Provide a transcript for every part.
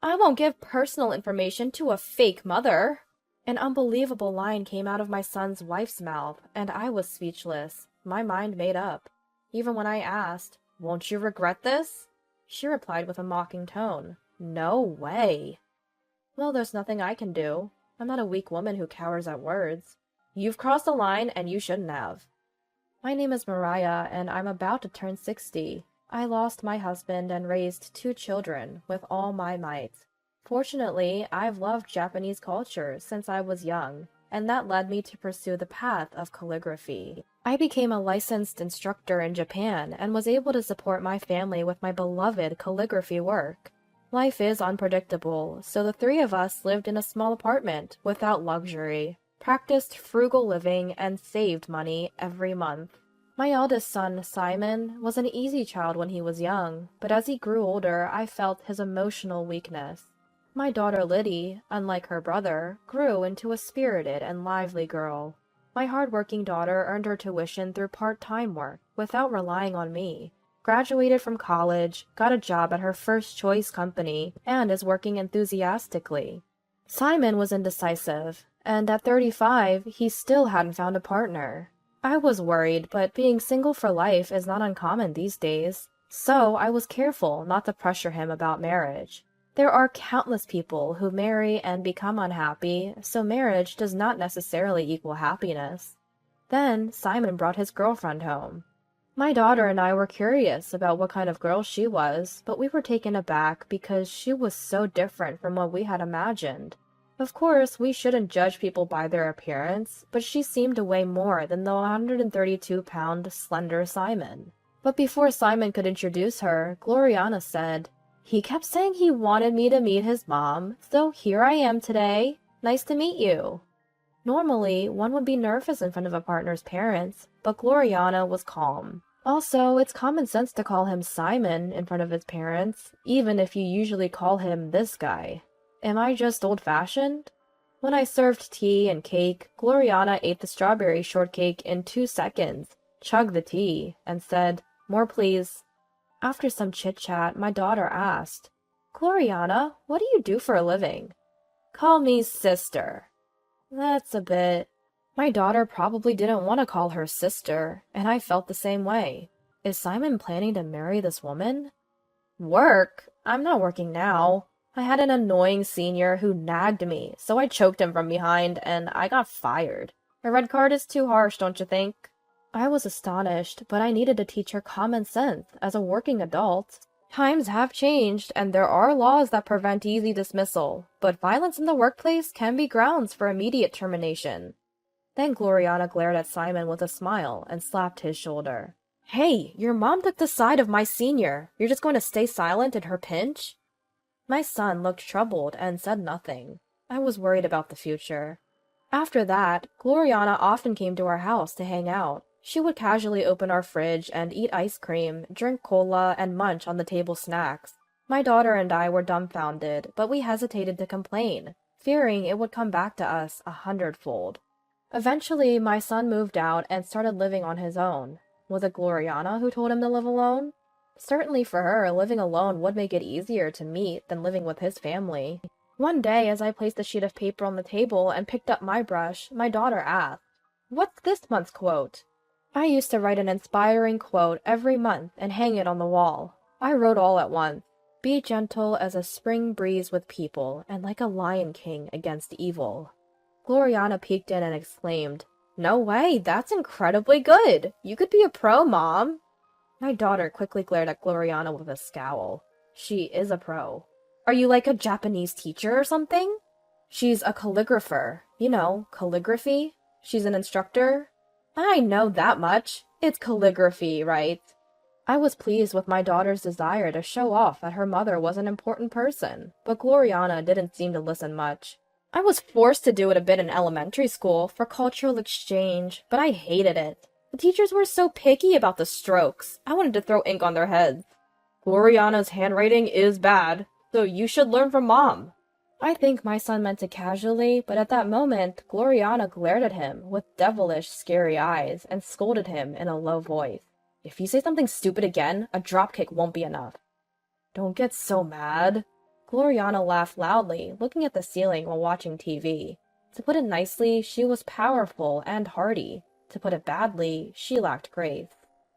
I won't give personal information to a fake mother. An unbelievable line came out of my son's wife's mouth, and I was speechless, my mind made up. Even when I asked, "Won't you regret this?" she replied with a mocking tone, "No way." Well, there's nothing I can do. I'm not a weak woman who cowers at words. You've crossed the line, and you shouldn't have. My name is Mariah, and I'm about to turn 60. I lost my husband and raised 2 children with all my might. Fortunately, I've loved Japanese culture since I was young, and that led me to pursue the path of calligraphy. I became a licensed instructor in Japan and was able to support my family with my beloved calligraphy work. Life is unpredictable, so the three of us lived in a small apartment without luxury, practiced frugal living, and saved money every month. My eldest son, Simon, was an easy child when he was young, but as he grew older, I felt his emotional weakness. My daughter Liddy, unlike her brother, grew into a spirited and lively girl. My hard-working daughter earned her tuition through part-time work without relying on me, graduated from college, got a job at her first-choice company, and is working enthusiastically. Simon was indecisive, and at 35, he still hadn't found a partner. I was worried, but being single for life is not uncommon these days, so I was careful not to pressure him about marriage. There are countless people who marry and become unhappy, so marriage does not necessarily equal happiness. Then Simon brought his girlfriend home. My daughter and I were curious about what kind of girl she was, but we were taken aback because she was so different from what we had imagined. Of course, we shouldn't judge people by their appearance, but she seemed to weigh more than the 132-pound slender Simon. But before Simon could introduce her, Gloriana said, "He kept saying he wanted me to meet his mom, so here I am today. Nice to meet you." Normally, one would be nervous in front of a partner's parents, but Gloriana was calm. Also, it's common sense to call him Simon in front of his parents, even if you usually call him this guy. Am I just old-fashioned? When I served tea and cake, Gloriana ate the strawberry shortcake in 2 seconds, chugged the tea, and said, "More please." After some chit-chat, my daughter asked, "Gloriana, what do you do for a living?" "Call me sister." That's a bit... My daughter probably didn't want to call her sister, and I felt the same way. Is Simon planning to marry this woman? Work? I'm not working now. I had an annoying senior who nagged me, so I choked him from behind, and I got fired. A red card is too harsh, don't you think? I was astonished, but I needed to teach her common sense as a working adult. Times have changed, and there are laws that prevent easy dismissal, but violence in the workplace can be grounds for immediate termination. Then Gloriana glared at Simon with a smile and slapped his shoulder. "Hey, your mom took the side of my senior. You're just going to stay silent in her pinch?" My son looked troubled and said nothing. I was worried about the future. After that, Gloriana often came to our house to hang out. She would casually open our fridge and eat ice cream, drink cola, and munch on the table snacks. My daughter and I were dumbfounded, but we hesitated to complain, fearing it would come back to us 100-fold. Eventually, my son moved out and started living on his own. Was it Gloriana who told him to live alone? Certainly for her, living alone would make it easier to meet than living with his family. One day, as I placed a sheet of paper on the table and picked up my brush, my daughter asked, "What's this month's quote?" I used to write an inspiring quote every month and hang it on the wall. I wrote all at once. "Be gentle as a spring breeze with people, and like a lion king against evil." Gloriana peeked in and exclaimed, "No way, that's incredibly good! You could be a pro, Mom!" My daughter quickly glared at Gloriana with a scowl. She is a pro. "Are you like a Japanese teacher or something?" "She's a calligrapher. You know, calligraphy. She's an instructor." "I know that much. It's calligraphy, right?" I was pleased with my daughter's desire to show off that her mother was an important person, but Gloriana didn't seem to listen much. I was forced to do it a bit in elementary school for cultural exchange, but I hated it. The teachers were so picky about the strokes. I wanted to throw ink on their heads. "Gloriana's handwriting is bad, so you should learn from Mom." I think my son meant it casually, but at that moment, Gloriana glared at him with devilish, scary eyes and scolded him in a low voice. "If you say something stupid again, a dropkick won't be enough." "Don't get so mad." Gloriana laughed loudly, looking at the ceiling while watching TV. To put it nicely, she was powerful and hardy. To put it badly, she lacked grace.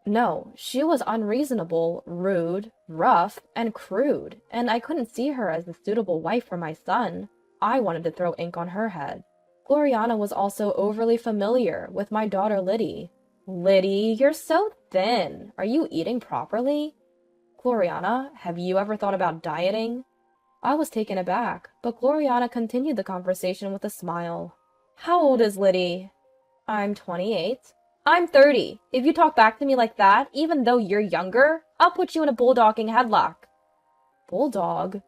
No, she was unreasonable, rude, rough, and crude, and I couldn't see her as the suitable wife for my son. I wanted to throw ink on her head. Gloriana was also overly familiar with my daughter Liddy. Liddy, you're so thin. Are you eating properly? Gloriana, have you ever thought about dieting? I was taken aback, but Gloriana continued the conversation with a smile. How old is Liddy? I'm 28. I'm 30. If you talk back to me like that, even though you're younger, I'll put you in a bulldogging headlock. Bulldog?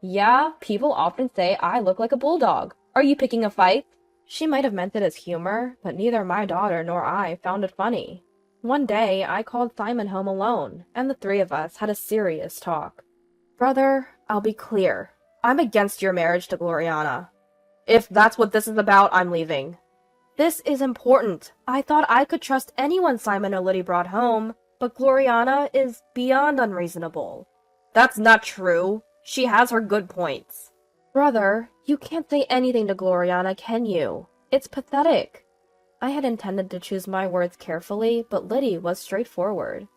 Yeah, people often say I look like a bulldog. Are you picking a fight? She might have meant it as humor, but neither my daughter nor I found it funny. One day, I called Simon home alone, and the three of us had a serious talk. Brother, I'll be clear. I'm against your marriage to Gloriana. If that's what this is about, I'm leaving. This is important. I thought I could trust anyone Simon or Liddy brought home, but Gloriana is beyond unreasonable. That's not true. She has her good points. Brother, you can't say anything to Gloriana, can you? It's pathetic. I had intended to choose my words carefully, but Liddy was straightforward.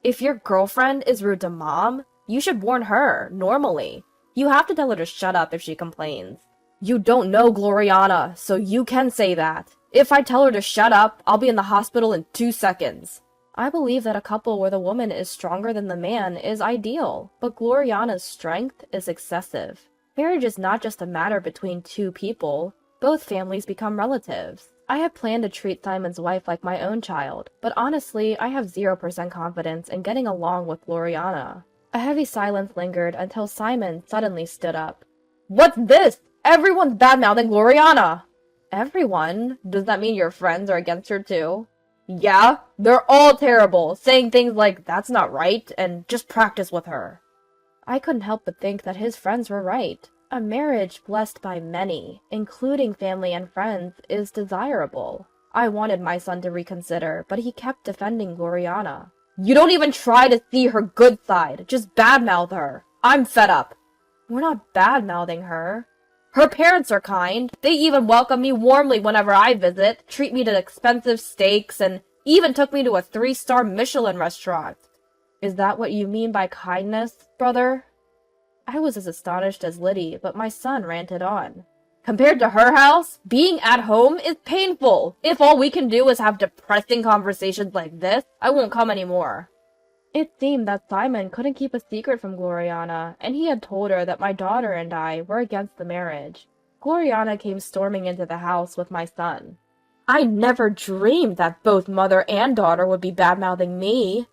If your girlfriend is rude to Mom, you should warn her, normally. You have to tell her to shut up if she complains. You don't know Gloriana, so you can say that. If I tell her to shut up, I'll be in the hospital in 2 seconds. I believe that a couple where the woman is stronger than the man is ideal, but Gloriana's strength is excessive. Marriage is not just a matter between two people. Both families become relatives. I had planned to treat Simon's wife like my own child, but honestly, I have 0% confidence in getting along with Gloriana. A heavy silence lingered until Simon suddenly stood up. What's this? Everyone's bad-mouthing Gloriana! Everyone? Does that mean your friends are against her too? Yeah, they're all terrible, saying things like, that's not right, and just practice with her. I couldn't help but think that his friends were right. A marriage blessed by many, including family and friends, is desirable. I wanted my son to reconsider, but he kept defending Gloriana. You don't even try to see her good side, just badmouth her. I'm fed up. We're not badmouthing her. Her parents are kind. They even welcome me warmly whenever I visit, treat me to expensive steaks, and even took me to a 3-star Michelin restaurant. Is that what you mean by kindness, brother? I was as astonished as Liddy, but my son ranted on. Compared to her house, being at home is painful. If all we can do is have depressing conversations like this, I won't come anymore. It seemed that Simon couldn't keep a secret from Gloriana, and he had told her that my daughter and I were against the marriage. Gloriana came storming into the house with my son. I never dreamed that both mother and daughter would be bad-mouthing me.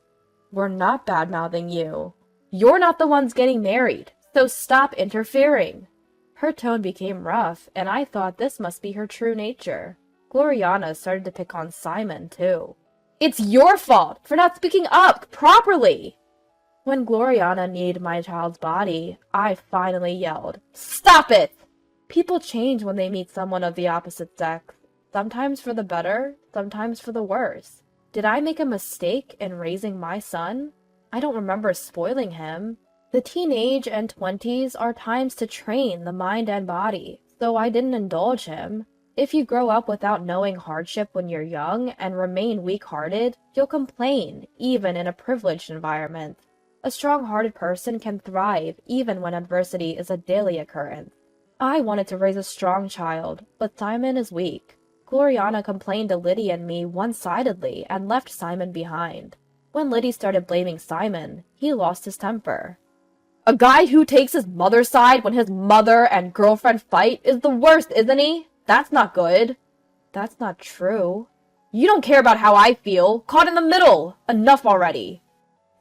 We're not bad-mouthing you. You're not the ones getting married, so stop interfering. Her tone became rough, and I thought this must be her true nature. Gloriana started to pick on Simon, too. It's your fault for not speaking up properly. When Gloriana needed my child's body, I finally yelled, Stop it! People change when they meet someone of the opposite sex. Sometimes for the better, sometimes for the worse. Did I make a mistake in raising my son? I don't remember spoiling him. The teenage and 20s are times to train the mind and body, so I didn't indulge him. If you grow up without knowing hardship when you're young and remain weak-hearted, you'll complain, even in a privileged environment. A strong-hearted person can thrive even when adversity is a daily occurrence. I wanted to raise a strong child, but Simon is weak. Gloriana complained to Liddy and me one-sidedly and left Simon behind. When Liddy started blaming Simon, he lost his temper. A guy who takes his mother's side when his mother and girlfriend fight is the worst, isn't he? That's not good. That's not true. You don't care about how I feel. Caught in the middle. Enough already.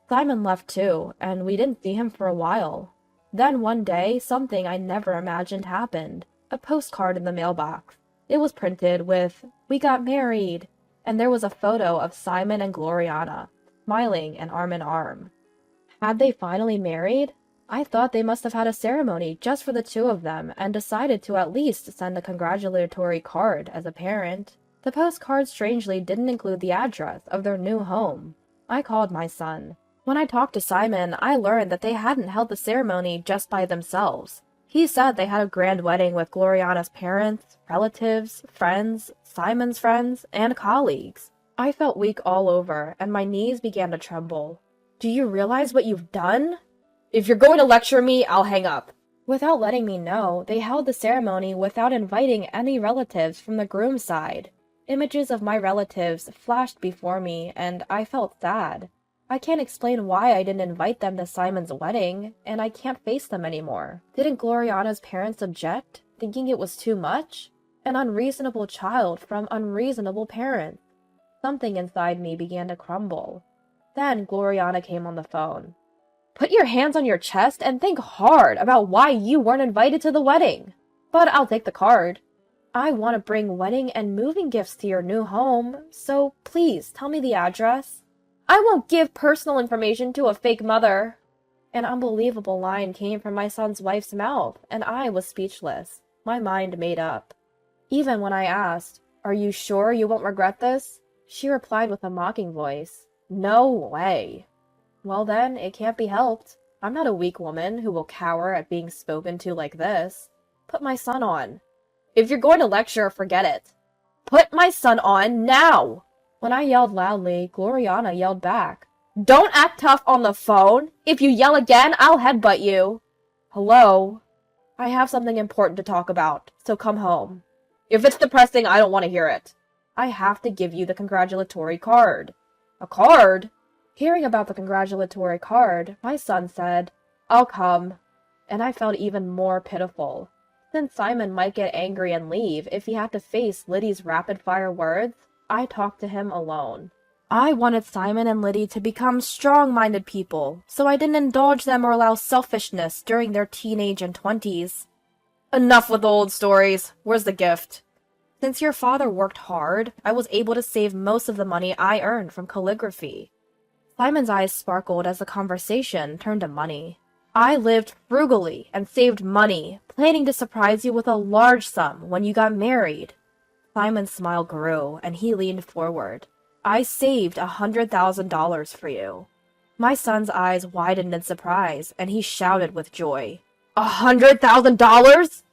Simon left too, and we didn't see him for a while. Then one day, something I never imagined happened. A postcard in the mailbox. It was printed with, "We got married," and there was a photo of Simon and Gloriana, smiling and arm in arm. Had they finally married? I thought they must have had a ceremony just for the two of them and decided to at least send a congratulatory card as a parent. The postcard strangely didn't include the address of their new home. I called my son. When I talked to Simon, I learned that they hadn't held the ceremony just by themselves. He said they had a grand wedding with Gloriana's parents, relatives, friends, Simon's friends, and colleagues. I felt weak all over, and my knees began to tremble. Do you realize what you've done? If you're going to lecture me, I'll hang up. Without letting me know, they held the ceremony without inviting any relatives from the groom's side. Images of my relatives flashed before me, and I felt sad. I can't explain why I didn't invite them to Simon's wedding, and I can't face them anymore. Didn't Gloriana's parents object, thinking it was too much? An unreasonable child from unreasonable parents. Something inside me began to crumble. Then Gloriana came on the phone. Put your hands on your chest and think hard about why you weren't invited to the wedding. But I'll take the card. I want to bring wedding and moving gifts to your new home, so please tell me the address. I won't give personal information to a fake mother. An unbelievable line came from my son's wife's mouth, and I was speechless, my mind made up. Even when I asked, "Are you sure you won't regret this?" she replied with a mocking voice, "No way." Well then, it can't be helped. I'm not a weak woman who will cower at being spoken to like this. Put my son on. If you're going to lecture, forget it. Put my son on now! When I yelled loudly, Gloriana yelled back. Don't act tough on the phone. If you yell again, I'll headbutt you. Hello? I have something important to talk about, so come home. If it's depressing, I don't want to hear it. I have to give you the congratulatory card. A card? Hearing about the congratulatory card, my son said, I'll come. And I felt even more pitiful. Since Simon might get angry and leave if he had to face Liddy's rapid-fire words, I talked to him alone. I wanted Simon and Liddy to become strong-minded people, so I didn't indulge them or allow selfishness during their teenage and 20s. Enough with the old stories. Where's the gift? Since your father worked hard, I was able to save most of the money I earned from calligraphy. Simon's eyes sparkled as the conversation turned to money. I lived frugally and saved money, planning to surprise you with a large sum when you got married. Simon's smile grew, and he leaned forward. I saved $100,000 for you. My son's eyes widened in surprise, and he shouted with joy. $100,000?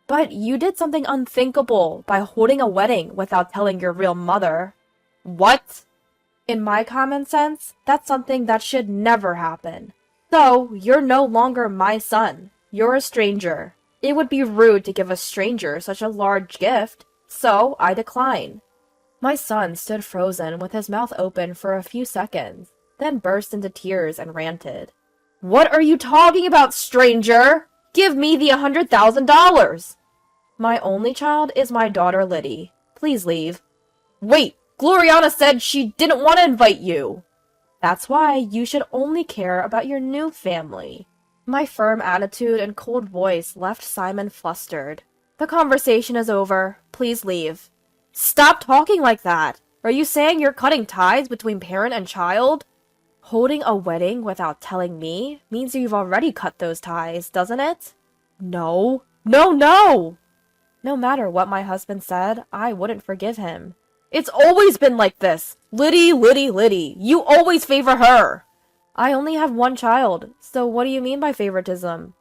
But you did something unthinkable by holding a wedding without telling your real mother. What? In my common sense, that's something that should never happen. So, you're no longer my son. You're a stranger. It would be rude to give a stranger such a large gift, so I decline. My son stood frozen with his mouth open for a few seconds, then burst into tears and ranted. What are you talking about, stranger? Give me the $100,000! My only child is my daughter Liddy. Please leave. Wait! Gloriana said she didn't want to invite you. That's why you should only care about your new family. My firm attitude and cold voice left Simon flustered. The conversation is over. Please leave. Stop talking like that. Are you saying you're cutting ties between parent and child? Holding a wedding without telling me means you've already cut those ties, doesn't it? No. No, no! No matter what my husband said, I wouldn't forgive him. It's always been like this. Liddy, Liddy, Liddy. You always favor her. I only have one child, so what do you mean by favoritism?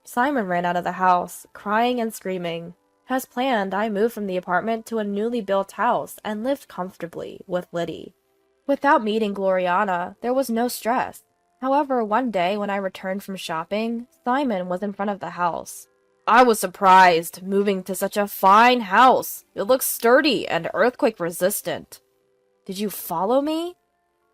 Simon ran out of the house, crying and screaming. As planned, I moved from the apartment to a newly built house and lived comfortably with Liddy. Without meeting Gloriana, there was no stress. However, one day when I returned from shopping, Simon was in front of the house. I was surprised, moving to such a fine house. It looks sturdy and earthquake-resistant. Did you follow me?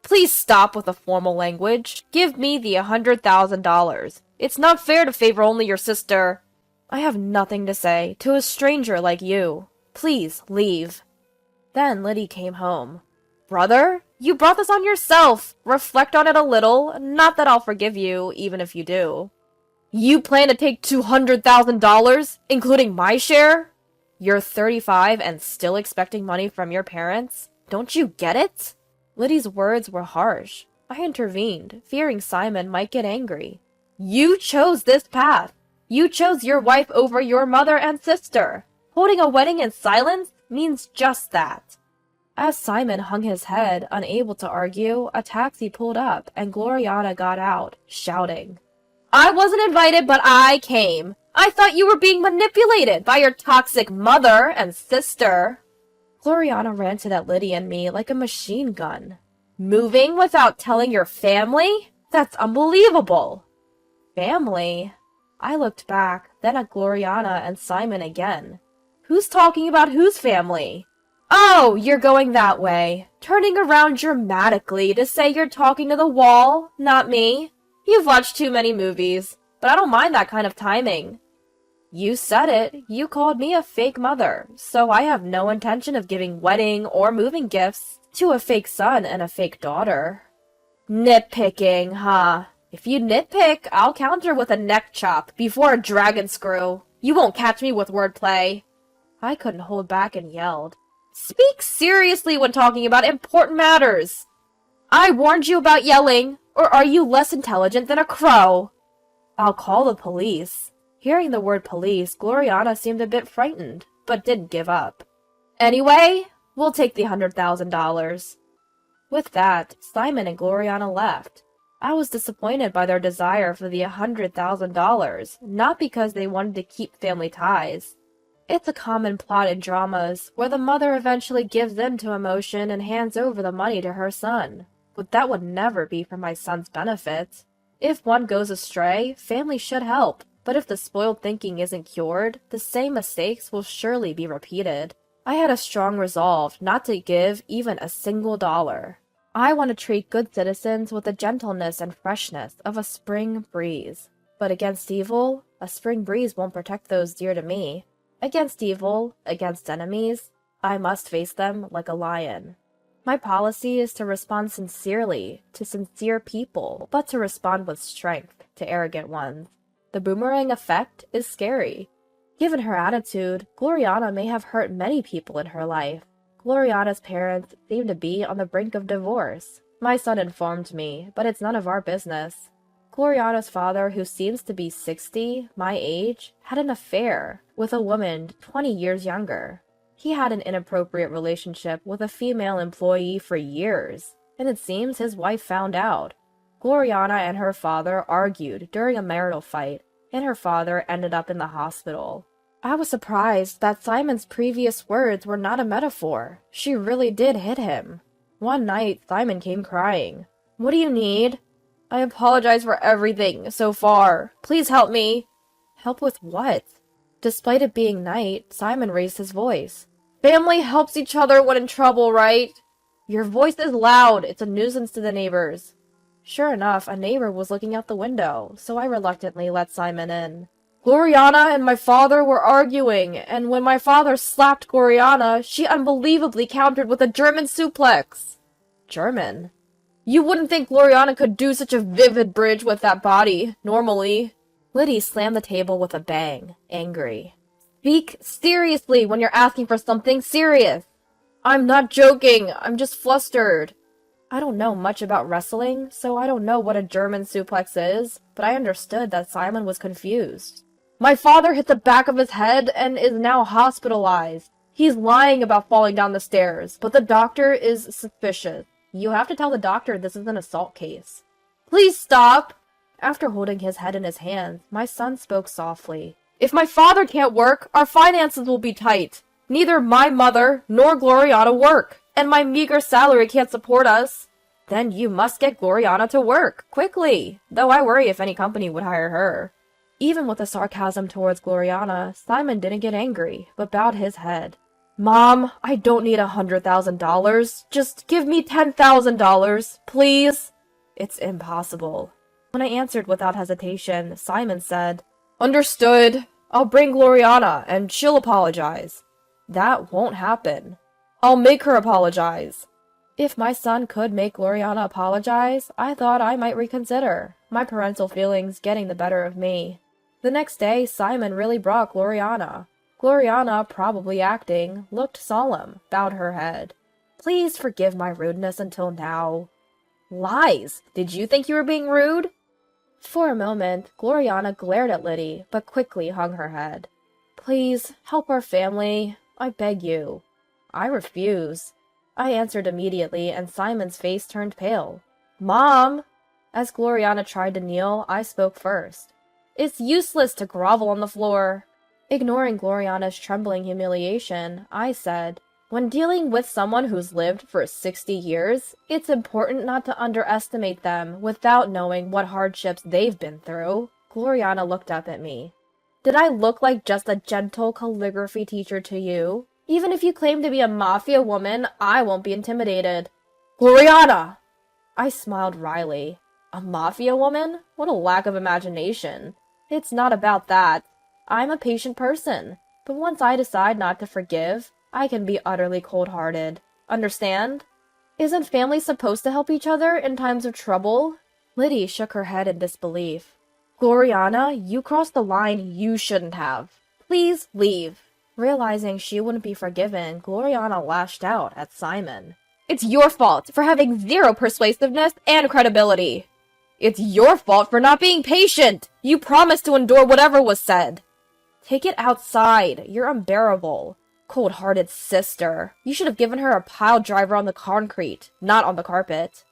Please stop with the formal language. Give me the $100,000. It's not fair to favor only your sister. I have nothing to say to a stranger like you. Please leave. Then Liddy came home. Brother, you brought this on yourself. Reflect on it a little. Not that I'll forgive you, even if you do. You plan to take $200,000, including my share? You're 35 and still expecting money from your parents? Don't you get it? Liddy's words were harsh. I intervened, fearing Simon might get angry. You chose this path. You chose your wife over your mother and sister. Holding a wedding in silence means just that. As Simon hung his head, unable to argue, a taxi pulled up and Gloriana got out, shouting. I wasn't invited, but I came. I thought you were being manipulated by your toxic mother and sister. Gloriana ranted at Liddy and me like a machine gun. Moving without telling your family? That's unbelievable. Family? I looked back, then at Gloriana and Simon again. Who's talking about whose family? Oh, you're going that way, turning around dramatically to say you're talking to the wall, not me. You've watched too many movies, but I don't mind that kind of timing. You said it. You called me a fake mother, so I have no intention of giving wedding or moving gifts to a fake son and a fake daughter. Nitpicking, huh? If you nitpick, I'll counter with a neck chop before a dragon screw. You won't catch me with wordplay. I couldn't hold back and yelled. Speak seriously when talking about important matters. I warned you about yelling, or are you less intelligent than a crow? I'll call the police. Hearing the word police, Gloriana seemed a bit frightened, but didn't give up. Anyway, we'll take the $100,000. With that, Simon and Gloriana left. I was disappointed by their desire for the $100,000, not because they wanted to keep family ties. It's a common plot in dramas, where the mother eventually gives in to emotion and hands over the money to her son. But that would never be for my son's benefit. If one goes astray, family should help, but if the spoiled thinking isn't cured, the same mistakes will surely be repeated. I had a strong resolve not to give even a single dollar. I want to treat good citizens with the gentleness and freshness of a spring breeze. But against evil, a spring breeze won't protect those dear to me. Against evil, against enemies, I must face them like a lion. My policy is to respond sincerely to sincere people, but to respond with strength to arrogant ones. The boomerang effect is scary. Given her attitude, Gloriana may have hurt many people in her life. Gloriana's parents seem to be on the brink of divorce. My son informed me, but it's none of our business. Gloriana's father, who seems to be 60, my age, had an affair with a woman 20 years younger. He had an inappropriate relationship with a female employee for years, and it seems his wife found out. Gloriana and her father argued during a marital fight, and her father ended up in the hospital. I was surprised that Simon's previous words were not a metaphor. She really did hit him. One night, Simon came crying. What do you need? I apologize for everything so far. Please help me. Help with what? Despite it being night, Simon raised his voice. Family helps each other when in trouble, right? Your voice is loud. It's a nuisance to the neighbors. Sure enough, a neighbor was looking out the window, so I reluctantly let Simon in. Gloriana and my father were arguing, and when my father slapped Gloriana, she unbelievably countered with a German suplex. German? You wouldn't think Gloriana could do such a vivid bridge with that body, normally. Liddy slammed the table with a bang, angry. Speak seriously when you're asking for something serious. I'm not joking, I'm just flustered. I don't know much about wrestling, so I don't know what a German suplex is, but I understood that Simon was confused. My father hit the back of his head and is now hospitalized. He's lying about falling down the stairs, but the doctor is suspicious. You have to tell the doctor this is an assault case. Please stop! After holding his head in his hands, my son spoke softly. If my father can't work, our finances will be tight. Neither my mother nor Gloriana work, and my meager salary can't support us. Then you must get Gloriana to work, quickly, though I worry if any company would hire her. Even with the sarcasm towards Gloriana, Simon didn't get angry, but bowed his head. Mom, I don't need $100,000. Just give me $10,000, please. It's impossible. When I answered without hesitation, Simon said, Understood. I'll bring Gloriana, and she'll apologize. That won't happen. I'll make her apologize. If my son could make Gloriana apologize, I thought I might reconsider, my parental feelings getting the better of me. The next day, Simon really brought Gloriana. Gloriana, probably acting, looked solemn, bowed her head. Please forgive my rudeness until now. Lies! Did you think you were being rude? For a moment, Gloriana glared at Liddy, but quickly hung her head. Please, help our family. I beg you. I refuse. I answered immediately, and Simon's face turned pale. Mom! As Gloriana tried to kneel, I spoke first. It's useless to grovel on the floor. Ignoring Gloriana's trembling humiliation, I said, when dealing with someone who's lived for 60 years, it's important not to underestimate them without knowing what hardships they've been through. Gloriana looked up at me. Did I look like just a gentle calligraphy teacher to you? Even if you claim to be a mafia woman, I won't be intimidated. Gloriana! I smiled wryly. A mafia woman? What a lack of imagination. It's not about that. I'm a patient person, but once I decide not to forgive, I can be utterly cold-hearted. Understand? Isn't family supposed to help each other in times of trouble? Liddy shook her head in disbelief. Gloriana, you crossed the line you shouldn't have. Please leave. Realizing she wouldn't be forgiven, Gloriana lashed out at Simon. It's your fault for having zero persuasiveness and credibility. It's your fault for not being patient. You promised to endure whatever was said. Take it outside. You're unbearable. Cold-hearted sister. You should have given her a pile driver on the concrete, not on the carpet.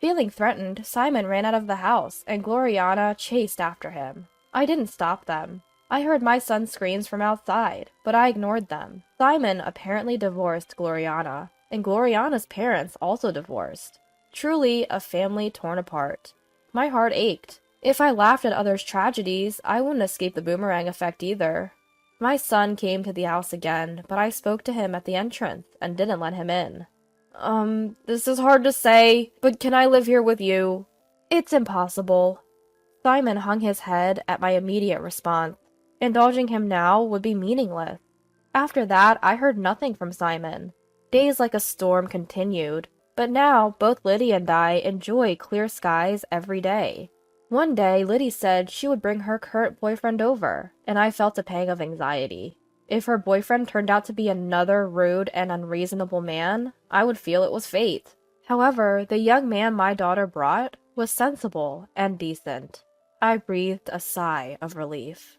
Feeling threatened, Simon ran out of the house, and Gloriana chased after him. I didn't stop them. I heard my son's screams from outside, but I ignored them. Simon apparently divorced Gloriana, and Gloriana's parents also divorced. Truly a family torn apart. My heart ached. If I laughed at others' tragedies, I wouldn't escape the boomerang effect either. My son came to the house again, but I spoke to him at the entrance and didn't let him in. This is hard to say, but can I live here with you? It's impossible. Simon hung his head at my immediate response. Indulging him now would be meaningless. After that, I heard nothing from Simon. Days like a storm continued, but now both Liddy and I enjoy clear skies every day. One day, Liddy said she would bring her current boyfriend over, and I felt a pang of anxiety. If her boyfriend turned out to be another rude and unreasonable man, I would feel it was fate. However, the young man my daughter brought was sensible and decent. I breathed a sigh of relief.